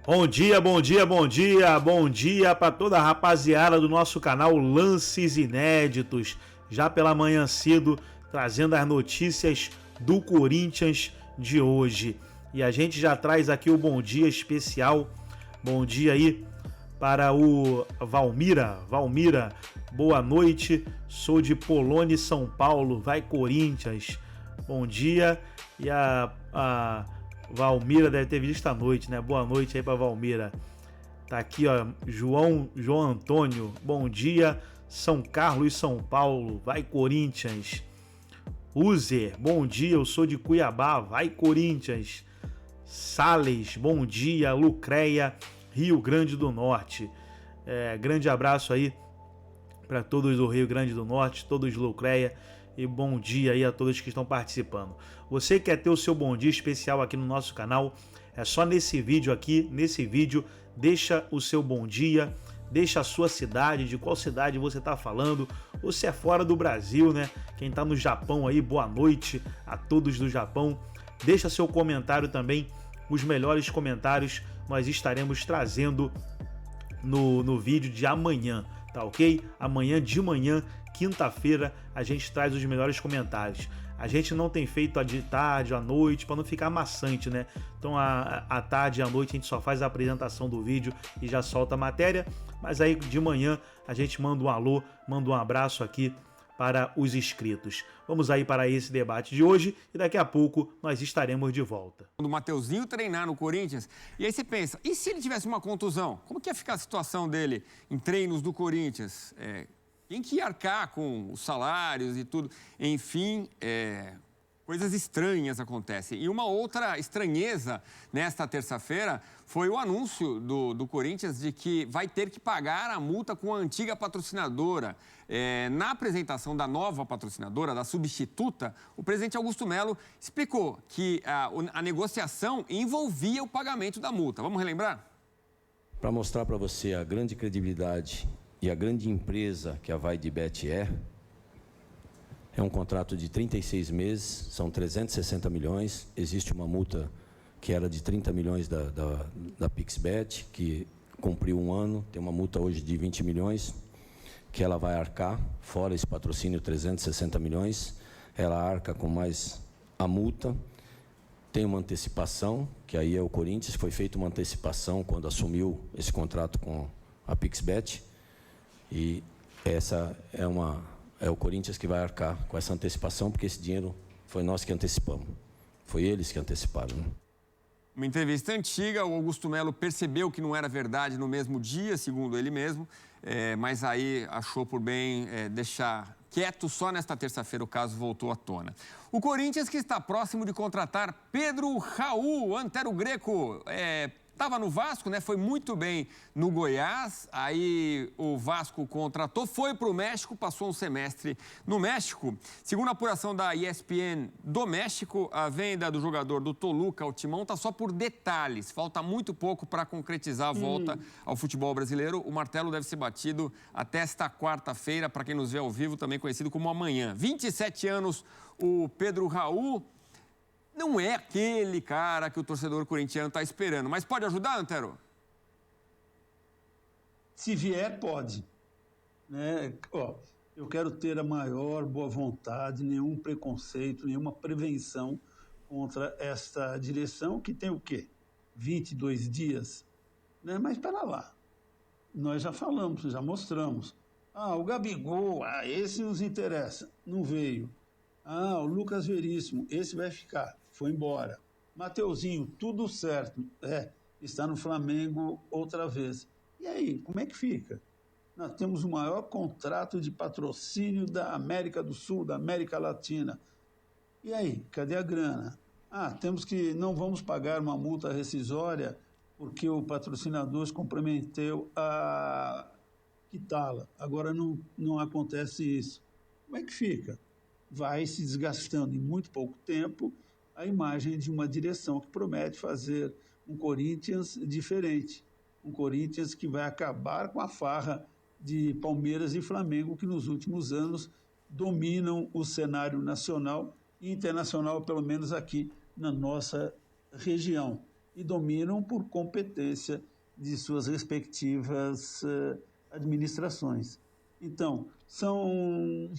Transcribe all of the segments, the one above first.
Bom dia, bom dia, bom dia, bom dia para toda a rapaziada do nosso canal Lances Inéditos. Já pela manhã cedo, trazendo as notícias do Corinthians de hoje. E a gente já traz aqui o bom dia especial. Bom dia aí para o Valmira. Valmira, boa noite. Sou de Polônia, São Paulo. Vai Corinthians. Bom dia. E a Valmira deve ter visto à noite, né? Boa noite aí pra Valmira. Tá aqui, ó, João Antônio. Bom dia, São Carlos, São Paulo. Vai Corinthians. Uzer, bom dia, eu sou de Cuiabá. Vai Corinthians. Sales, bom dia. Lucreia, Rio Grande do Norte. Grande abraço aí para todos do Rio Grande do Norte, todos de Lucreia. E bom dia aí a todos que estão participando. Você quer ter o seu bom dia especial aqui no nosso canal? É só nesse vídeo aqui, deixa o seu bom dia, deixa a sua cidade, de qual cidade você está falando, ou se é fora do Brasil, né? Quem está no Japão aí, boa noite a todos do Japão. Deixa seu comentário também, os melhores comentários nós estaremos trazendo no vídeo de amanhã, tá ok? Amanhã de manhã, quinta-feira, a gente traz os melhores comentários. A gente não tem feito a de tarde, à noite, para não ficar maçante, né? Então, à tarde e à noite, a gente só faz a apresentação do vídeo e já solta a matéria. Mas aí, de manhã, a gente manda um alô, manda um abraço aqui para os inscritos. Vamos aí para esse debate de hoje e daqui a pouco nós estaremos de volta. Do Mateuzinho treinar no Corinthians, e aí você pensa, e se ele tivesse uma contusão? Como que ia ficar a situação dele em treinos do Corinthians? Quem que ia arcar com os salários e tudo? Enfim, coisas estranhas acontecem. E uma outra estranheza nesta terça-feira foi o anúncio do Corinthians de que vai ter que pagar a multa com a antiga patrocinadora. Na apresentação da nova patrocinadora, da substituta, o presidente Augusto Melo explicou que a negociação envolvia o pagamento da multa. Vamos relembrar? Para mostrar para você a grande credibilidade e a grande empresa que a VaideBet é um contrato de 36 meses, são 360 milhões, existe uma multa que era de 30 milhões da PixBet, que cumpriu um ano, tem uma multa hoje de 20 milhões, que ela vai arcar, fora esse patrocínio 360 milhões, ela arca com mais a multa, tem uma antecipação, que aí é o Corinthians, foi feita uma antecipação quando assumiu esse contrato com a PixBet, e essa é o Corinthians que vai arcar com essa antecipação, porque esse dinheiro foi nós que antecipamos. Foi eles que anteciparam, né? Uma entrevista antiga, o Augusto Melo percebeu que não era verdade no mesmo dia, segundo ele mesmo, mas aí achou por bem deixar quieto. Só nesta terça-feira o caso voltou à tona. O Corinthians, que está próximo de contratar Pedro Raul. Antero Greco estava no Vasco, né? Foi muito bem no Goiás, aí o Vasco contratou, foi para o México, passou um semestre no México. Segundo a apuração da ESPN do México, a venda do jogador do Toluca ao Timão está só por detalhes, falta muito pouco para concretizar a volta ao futebol brasileiro. O martelo deve ser batido até esta quarta-feira, para quem nos vê ao vivo, também conhecido como amanhã. 27 anos, o Pedro Raul. Não é aquele cara que o torcedor corintiano está esperando. Mas pode ajudar, Antero? Se vier, pode. Eu quero ter a maior boa vontade, nenhum preconceito, nenhuma prevenção contra esta direção, que tem o quê? 22 dias? Mas para lá. Nós já falamos, já mostramos. O Gabigol, esse nos interessa. Não veio. O Lucas Veríssimo, esse vai ficar. Foi embora. Mateuzinho, tudo certo. Está no Flamengo outra vez. E aí, como é que fica? Nós temos o maior contrato de patrocínio da América do Sul, da América Latina. E aí, cadê a grana? Não vamos pagar uma multa rescisória porque o patrocinador se comprometeu a quitá-la. Agora não acontece isso. Como é que fica? Vai se desgastando em muito pouco tempo a imagem de uma direção que promete fazer um Corinthians diferente. Um Corinthians que vai acabar com a farra de Palmeiras e Flamengo, que nos últimos anos dominam o cenário nacional e internacional, pelo menos aqui na nossa região. e dominam por competência de suas respectivas administrações. Então, são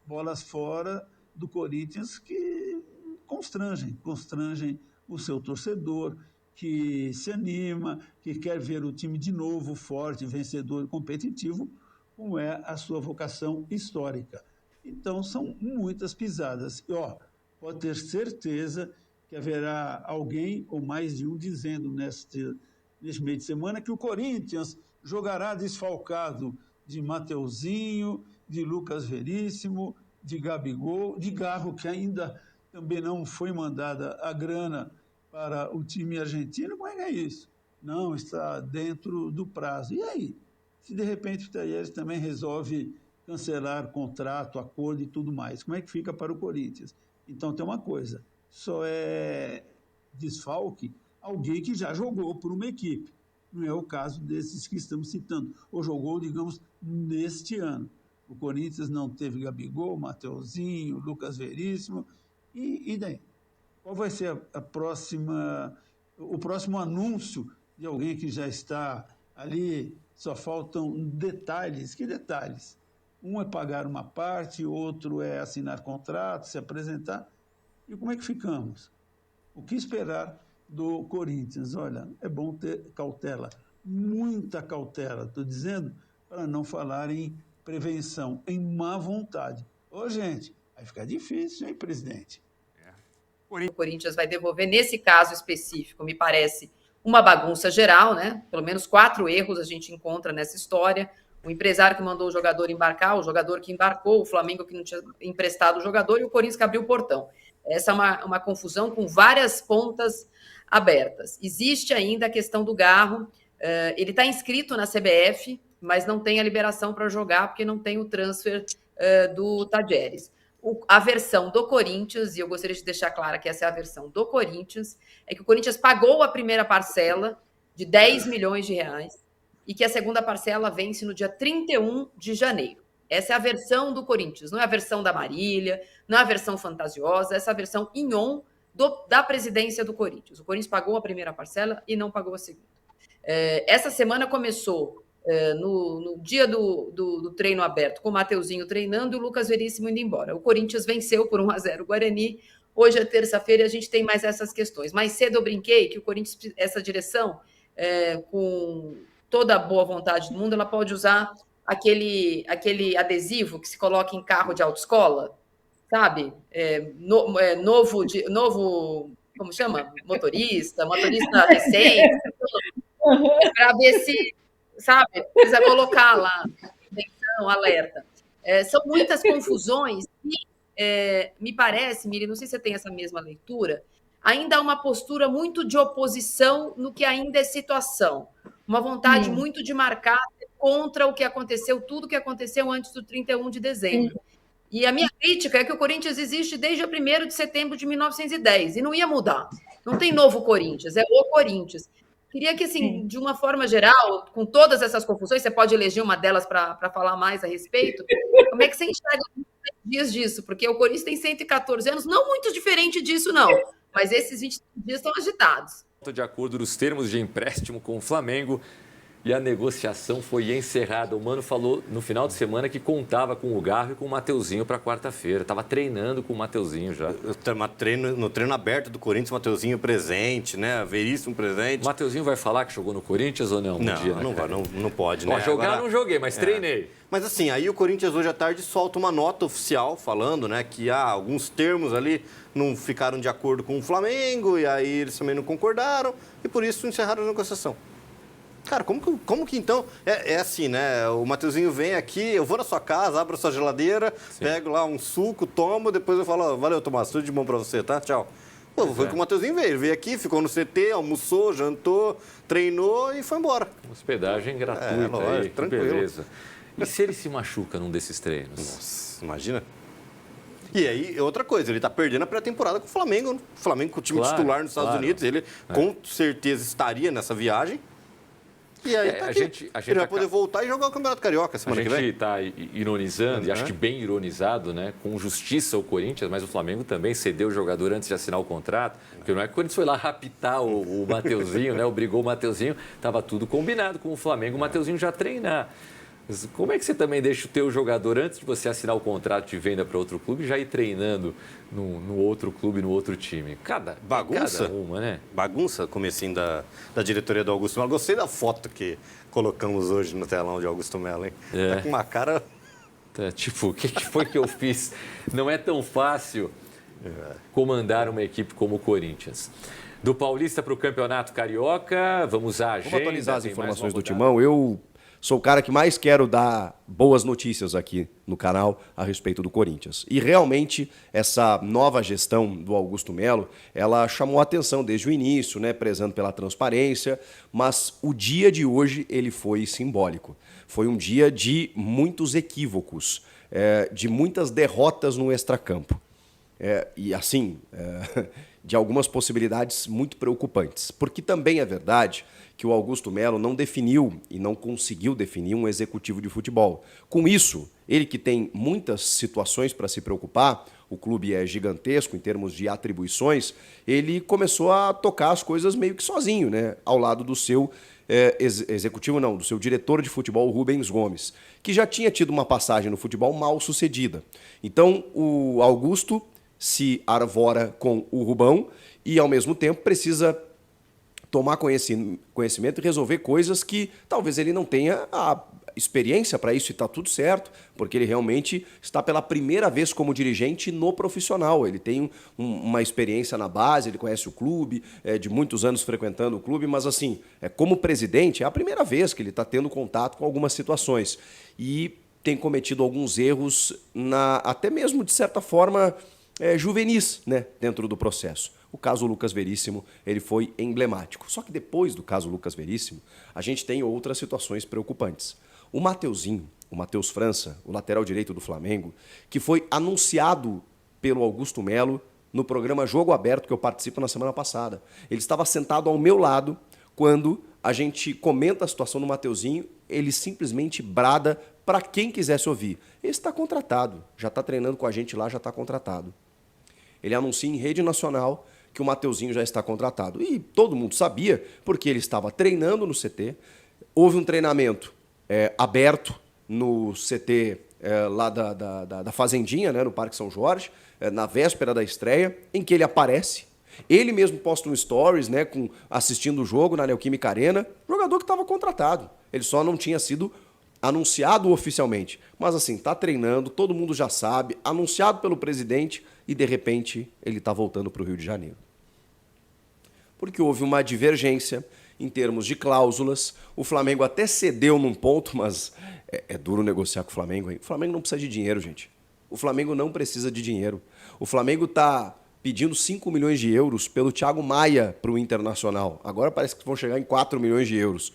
bolas fora do Corinthians que constrangem o seu torcedor, que se anima, que quer ver o time de novo forte, vencedor e competitivo, como é a sua vocação histórica. Então, são muitas pisadas. E, pode ter certeza que haverá alguém, ou mais de um, dizendo neste meio de semana que o Corinthians jogará desfalcado de Mateuzinho, de Lucas Veríssimo, de Gabigol, de Garro, que ainda também não foi mandada a grana para o time argentino. Como é isso? Não, está dentro do prazo. E aí? Se de repente o Talleres também resolve cancelar contrato, acordo e tudo mais, como é que fica para o Corinthians? Então tem uma coisa, só é desfalque alguém que já jogou por uma equipe. Não é o caso desses que estamos citando, ou jogou, digamos, neste ano. O Corinthians não teve Gabigol, Mateuzinho, Lucas Veríssimo, e daí? Qual vai ser o próximo anúncio de alguém que já está ali? Só faltam detalhes. Que detalhes? Um é pagar uma parte, outro é assinar contrato, se apresentar. E como é que ficamos? O que esperar do Corinthians? Olha, é bom ter cautela, muita cautela, estou dizendo, para não falar em prevenção, em má vontade. Gente, vai ficar difícil, hein, presidente? O Corinthians vai devolver, nesse caso específico, me parece uma bagunça geral, né? Pelo menos 4 erros a gente encontra nessa história. O empresário que mandou o jogador embarcar, o jogador que embarcou, o Flamengo que não tinha emprestado o jogador e o Corinthians que abriu o portão. Essa é uma confusão com várias pontas abertas. Existe ainda a questão do Garro. Ele está inscrito na CBF, mas não tem a liberação para jogar porque não tem o transfer do Talleres. A versão do Corinthians, e eu gostaria de deixar clara que essa é a versão do Corinthians, é que o Corinthians pagou a primeira parcela de 10 milhões de reais e que a segunda parcela vence no dia 31 de janeiro. Essa é a versão do Corinthians, não é a versão da Marília, não é a versão fantasiosa, essa é a versão in on da presidência do Corinthians. O Corinthians pagou a primeira parcela e não pagou a segunda. Essa semana começou no dia do treino aberto, com o Mateuzinho treinando e o Lucas Veríssimo indo embora. O Corinthians venceu por 1-0 o Guarani. Hoje é terça-feira e a gente tem mais essas questões. Mais cedo eu brinquei que o Corinthians, essa direção, com toda a boa vontade do mundo, ela pode usar aquele adesivo que se coloca em carro de autoescola, sabe? Novo, como chama? Motorista recente, para ver se, sabe, precisa colocar lá, atenção, alerta. São muitas confusões e me parece, Miri, não sei se você tem essa mesma leitura, ainda há uma postura muito de oposição no que ainda é situação. Uma vontade muito de marcar contra o que aconteceu, tudo que aconteceu antes do 31 de dezembro. E a minha crítica é que o Corinthians existe desde o 1º de setembro de 1910 e não ia mudar. Não tem novo Corinthians, é o Corinthians. Queria que, assim, de uma forma geral, com todas essas confusões, você pode eleger uma delas para falar mais a respeito, como é que você enxerga os dias disso? Porque o Corinthians tem 114 anos, não muito diferente disso, não. Mas esses 20 dias estão agitados. De acordo nos termos de empréstimo com o Flamengo e a negociação foi encerrada. O Mano falou no final de semana que contava com o Garro e com o Mateuzinho para quarta-feira. Estava treinando com o Mateuzinho já. No treino aberto do Corinthians, o Mateuzinho presente, né? Veríssimo presente. O Mateuzinho vai falar que jogou no Corinthians ou não? Não pode, né? Jogar agora, não joguei, mas treinei. Mas assim, aí o Corinthians hoje à tarde solta uma nota oficial falando, né, que há alguns termos ali não ficaram de acordo com o Flamengo e aí eles também não concordaram e por isso encerraram a negociação. Cara, como que então... É assim, né? O Mateuzinho vem aqui, eu vou na sua casa, abro a sua geladeira, pego lá um suco, tomo, depois eu falo, valeu, Tomás, tudo de bom pra você, tá? Tchau. Pô, foi que o Mateuzinho veio. Ele veio aqui, ficou no CT, almoçou, jantou, treinou e foi embora. Hospedagem gratuita lógico, aí, tranquilo. Beleza. E se ele se machuca num desses treinos? Nossa, imagina. E aí, outra coisa, ele tá perdendo a pré-temporada com o Flamengo. O Flamengo com o time titular nos Estados Unidos, ele com certeza estaria nessa viagem. E aí a aqui. gente Ele vai poder voltar e jogar o Campeonato Carioca semana que vem. A gente está ironizando, e acho que bem ironizado, né? Com justiça o Corinthians, mas o Flamengo também cedeu o jogador antes de assinar o contrato. Porque não é que o Corinthians foi lá raptar o Mateuzinho, né? Obrigou o Mateuzinho. Estava tudo combinado com o Flamengo, o Mateuzinho já treinar. Mas como é que você também deixa o teu jogador, antes de você assinar o contrato de venda para outro clube, já ir treinando no outro clube, no outro time? Bagunça. Cada uma, né? Bagunça, comecinho da diretoria do Augusto Melo. Gostei da foto que colocamos hoje no telão de Augusto Melo, hein? Tá com uma cara... Tipo, o que foi que eu fiz? Não é tão fácil comandar uma equipe como o Corinthians. Do Paulista para o Campeonato Carioca, vamos à agenda. Vamos atualizar as informações do Timão. Eu sou o cara que mais quero dar boas notícias aqui no canal a respeito do Corinthians. E realmente essa nova gestão do Augusto Melo, ela chamou a atenção desde o início, né, prezando pela transparência, mas o dia de hoje ele foi simbólico. Foi um dia de muitos equívocos, de muitas derrotas no extracampo. E assim, de algumas possibilidades muito preocupantes. Porque também é verdade que o Augusto Melo não definiu e não conseguiu definir um executivo de futebol. Com isso, ele que tem muitas situações para se preocupar, o clube é gigantesco em termos de atribuições, ele começou a tocar as coisas meio que sozinho, né? Ao lado do seu executivo, não, do seu diretor de futebol, Rubens Gomes, que já tinha tido uma passagem no futebol mal sucedida. Então, o Augusto se arvora com o Rubão e, ao mesmo tempo, precisa tomar conhecimento e resolver coisas que talvez ele não tenha a experiência para isso, e está tudo certo, porque ele realmente está pela primeira vez como dirigente no profissional. Ele tem uma experiência na base, ele conhece o clube, de muitos anos frequentando o clube, mas assim, como presidente, é a primeira vez que ele está tendo contato com algumas situações. E tem cometido alguns erros, até mesmo, de certa forma, juvenis, né, dentro do processo. O caso Lucas Veríssimo, ele foi emblemático. Só que depois do caso Lucas Veríssimo, a gente tem outras situações preocupantes. O Mateuzinho, o Matheus França, o lateral direito do Flamengo, que foi anunciado pelo Augusto Melo no programa Jogo Aberto, que eu participo na semana passada. Ele estava sentado ao meu lado quando a gente comenta a situação do Mateuzinho, ele simplesmente brada para quem quisesse ouvir. Ele está contratado, já está treinando com a gente lá, já está contratado. Ele anuncia em rede nacional que o Mateuzinho já está contratado. E todo mundo sabia, porque ele estava treinando no CT. Houve um treinamento aberto no CT lá da Fazendinha, né, no Parque São Jorge, na véspera da estreia, em que ele aparece. Ele mesmo posta um stories, né, assistindo o jogo na Neoquímica Arena. Jogador que estava contratado. Ele só não tinha sido anunciado oficialmente. Mas assim, está treinando, todo mundo já sabe, anunciado pelo presidente, e de repente ele está voltando para o Rio de Janeiro. Porque houve uma divergência em termos de cláusulas. O Flamengo até cedeu num ponto, mas é duro negociar com o Flamengo, hein? O Flamengo não precisa de dinheiro, gente. O Flamengo não precisa de dinheiro. O Flamengo está pedindo 5 milhões de euros pelo Thiago Maia para o Internacional. Agora parece que vão chegar em 4 milhões de euros.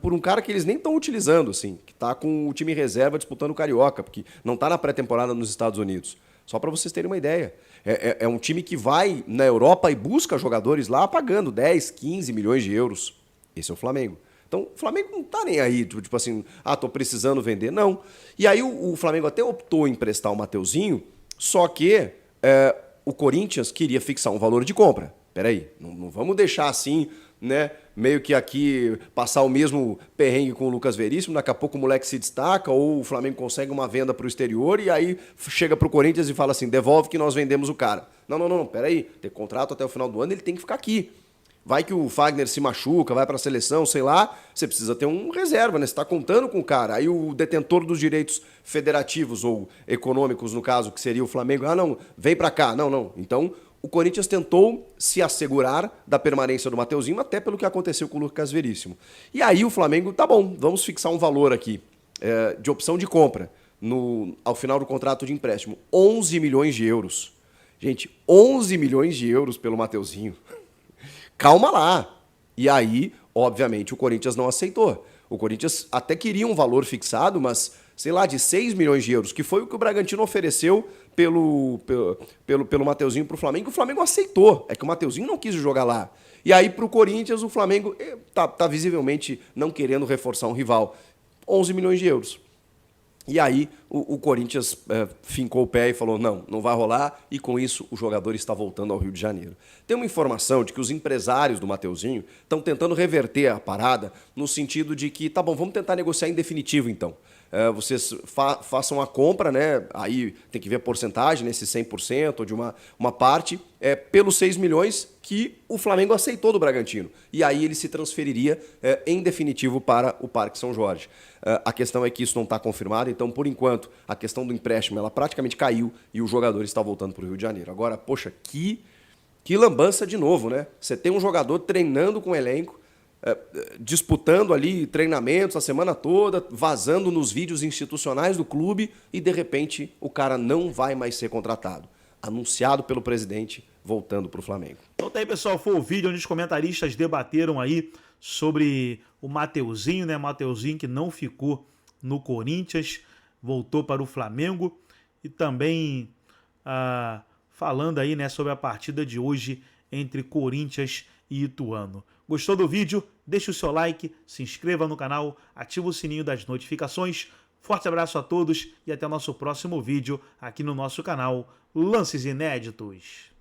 Por um cara que eles nem estão utilizando, assim, que está com o time reserva disputando o Carioca, porque não está na pré-temporada nos Estados Unidos. Só para vocês terem uma ideia. É um time que vai na Europa e busca jogadores lá pagando 10, 15 milhões de euros. Esse é o Flamengo. Então, o Flamengo não está nem aí, tipo assim, estou precisando vender. Não. E aí o Flamengo até optou em emprestar o Mateuzinho, só que o Corinthians queria fixar um valor de compra. Peraí, não vamos deixar assim, né? Meio que aqui passar o mesmo perrengue com o Lucas Veríssimo, daqui a pouco o moleque se destaca, ou o Flamengo consegue uma venda para o exterior e aí chega para o Corinthians e fala assim, devolve que nós vendemos o cara. Não, peraí, tem contrato até o final do ano, ele tem que ficar aqui. Vai que o Fagner se machuca, vai para a seleção, sei lá, você precisa ter um reserva, né? Você está contando com o cara. Aí o detentor dos direitos federativos ou econômicos, no caso, que seria o Flamengo, não, vem para cá. Não. Então, o Corinthians tentou se assegurar da permanência do Mateuzinho, até pelo que aconteceu com o Lucas Veríssimo. E aí o Flamengo, tá bom, vamos fixar um valor aqui de opção de compra ao final do contrato de empréstimo. 11 milhões de euros. Gente, 11 milhões de euros pelo Mateuzinho. Calma lá. E aí, obviamente, o Corinthians não aceitou. O Corinthians até queria um valor fixado, mas, sei lá, de 6 milhões de euros, que foi o que o Bragantino ofereceu pelo Mateuzinho para o Flamengo. O Flamengo aceitou. É que o Mateuzinho não quis jogar lá. E aí, para o Corinthians, o Flamengo tá visivelmente não querendo reforçar um rival. 11 milhões de euros. E aí o Corinthians fincou o pé e falou, não vai rolar, e com isso o jogador está voltando ao Rio de Janeiro. Tem uma informação de que os empresários do Mateuzinho estão tentando reverter a parada no sentido de que, tá bom, vamos tentar negociar em definitivo então. Vocês façam a compra, né? Aí tem que ver a porcentagem, nesse 100% ou de uma parte, pelos 6 milhões que o Flamengo aceitou do Bragantino. E aí ele se transferiria em definitivo para o Parque São Jorge. A questão é que isso não está confirmado, então, por enquanto, a questão do empréstimo ela praticamente caiu e o jogador está voltando para o Rio de Janeiro. Agora, poxa, que lambança de novo, né? Você tem um jogador treinando com o elenco, disputando ali treinamentos a semana toda, vazando nos vídeos institucionais do clube e, de repente, o cara não vai mais ser contratado. Anunciado pelo presidente, voltando para o Flamengo. Então tá aí, pessoal, foi o vídeo onde os comentaristas debateram aí sobre o Mateuzinho, né? Mateuzinho que não ficou no Corinthians, voltou para o Flamengo e também falando aí, né, sobre a partida de hoje entre Corinthians e Ituano. Gostou do vídeo? Deixe o seu like, se inscreva no canal, ative o sininho das notificações. Forte abraço a todos e até o nosso próximo vídeo aqui no nosso canal Lances Inéditos.